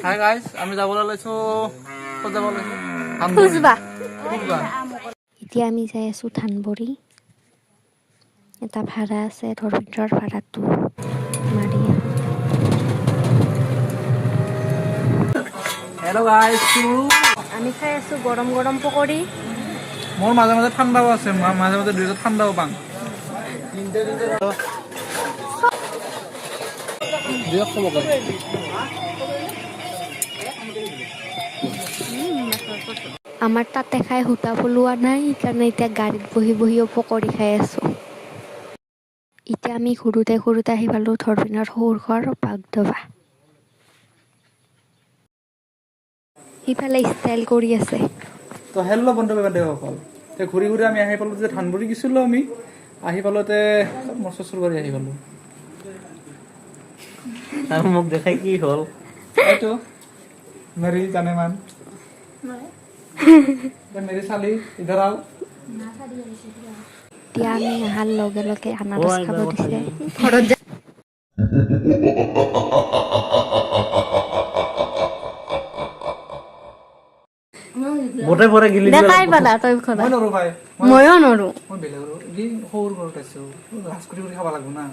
Hi guys, আমি যাবলৈ লৈছো ক'ত যাব লৈছো? এতিয়া আমি যাই আছো ধানবৰী। এটা ভাড়া আছে, ধৰ্মেন্দ্ৰৰ ভাড়াটো মাৰি হেল্ল' গাইস, আমি খাই আছো গৰম গৰম পকৰি। মোৰ মাজে মাজে ঠাণ্ডাও আছে, মাজে মাজে দুইটা ঠাণ্ডাও পাম। আমাৰ তাতে খাই সূতা পলোৱা নাই, সেইকাৰণে এতিয়া গাড়ীত বহি বহিও পকৰি খাই আছো। এতিয়া আমি ঘূৰোতে ঘূৰোতে আহি পালো ধৰ্মেন্দ্ৰৰ সৌৰ ঘৰ বাগডবা। সিফালে ষ্টাইল কৰি আছে। তো হেল্ল' বন্ধু বান্ধৱীসকল, ঘূৰি ঘূৰি আমি আহি পালোঁ যে ধানবৰী গৈছিলোঁ। আমি আহি পালোঁতে মোৰ শ্বশুৰবাৰী আহি পালোঁ। আৰু মোক দেখাই কি হ'ল? এইটো মেৰি জানেমান মেৰি চালি ইধৰ আও। এতিয়া আমি অহাৰ লগে লগে অ আনাৰস খাব আইবা কথা দিছে। কি? ঘৰত যা গোটেই পৰে গিলি দেখাই পালা তই ঘৰত। মই নৰো ভাই, ময়ো নৰো। মই বেলেগৰ সৰু ঘৰত আছোঁ, লাজ কৰি কৰি খাব লাগিব না।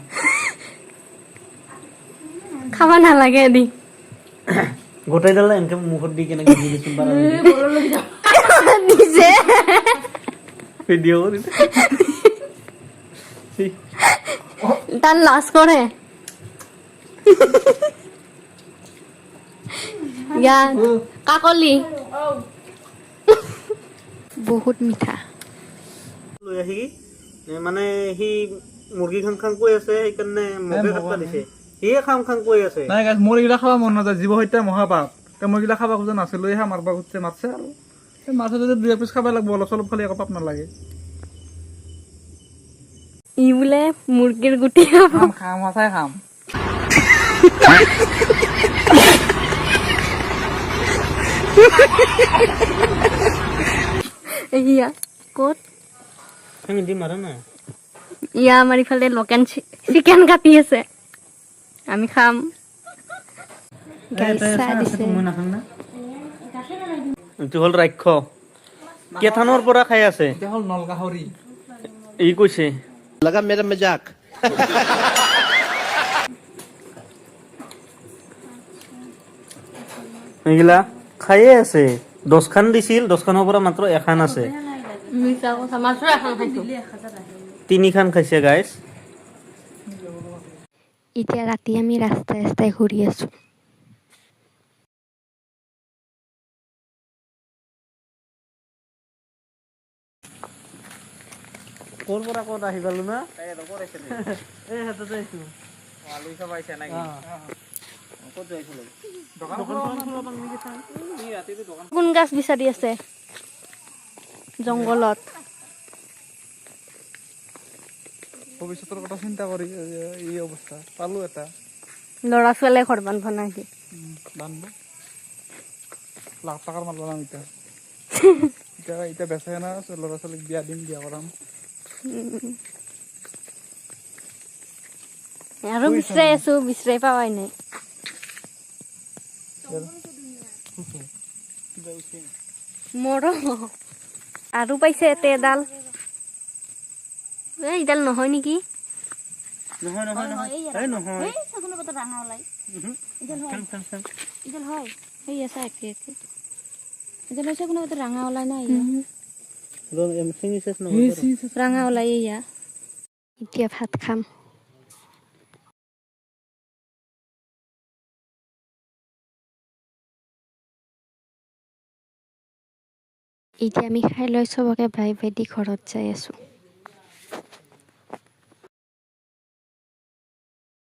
খাব নালাগে এদি গোটেইডাল এনেকে মুখত দি কেনে গিলি দিছোন পাৰা নিজে ভিডিঅ' কৰি তাৰ লাজ কৰে। ইয়া কাকলি বহুত মিঠা। লৈ আহি মানে সি মুৰ্গী খাং খাং কৈ আছে, সেইকাৰণে মোকে কাটবা দিছে। সিয়ে খাং খাং কৈ আছে। নাই গাইছ, মোৰ এইগিলা খাব মন নাযায়, জীৱ হত্যা মহাপাপ। মই এইগিলা খাব খোজা নাছিলোঁ, এইহে মাৰবা খুজছে, মাৰছে আৰু মাছে যদি 2 পিচ খাব লাগিব, অলপ চলপ খালি একো পাপ নালাগে। ই বোলে মুৰ্গীৰ গুটি খাম খাম সঁচাই খাম। ইয়া ক'ত আমি দি মাৰা না। ইয়া আমাৰ ইফালে লোকেল চিকেন কাটি আছে, আমি খাম। মই নাখাং না। এইটো হ'ল ৰাক্ষ, কেথানৰ পৰা খাই আছে। এতিয়া হ'ল নলগাহৰি। ই কৈছে लगा मेरा मजाक। এইগিলা খায়ে আছে। 10 খান দিছিল, 10 খানৰ পৰা মাত্ৰ 1 খান আছে। 3 খান খাইছে গাইছ। এতিয়া ৰাতি আমি ৰাস্তাই ৰাস্তাই ঘূৰি আছো। ক'ৰ পৰা ক'ত আহি পালো না। এই হাততে আছো। কোন গাছ বিচাৰি আছে জংঘলত? ভৱিষ্যতৰ কথা চিন্তা কৰি এই অৱস্থা পালোঁ এটা। ল'ৰা ছোৱালীয়ে ঘৰ বান্ধব নাকি? বান্ধব লাখ টকাৰ মাল বনাম এতিয়া। এতিয়া বেচাই না, ল'ৰা ছোৱালীক বিয়া দিম, বিয়া কৰাম। আৰু বিচাৰি আছো, বিচাৰি পাৱাই নাই। মোৰ আৰু পাইছে এতে এডাল। এইডাল নহয় নেকি? নহয় নহয় নহয়, এই নহয়। ৰাঙা ওলাই নাই, নহয় ৰাঙা ওলাই এয়া। এতিয়া ভাত খাম। এতিয়া আমি খাই লৈ চবকে বাই বাই দি ঘৰত যাই আছো।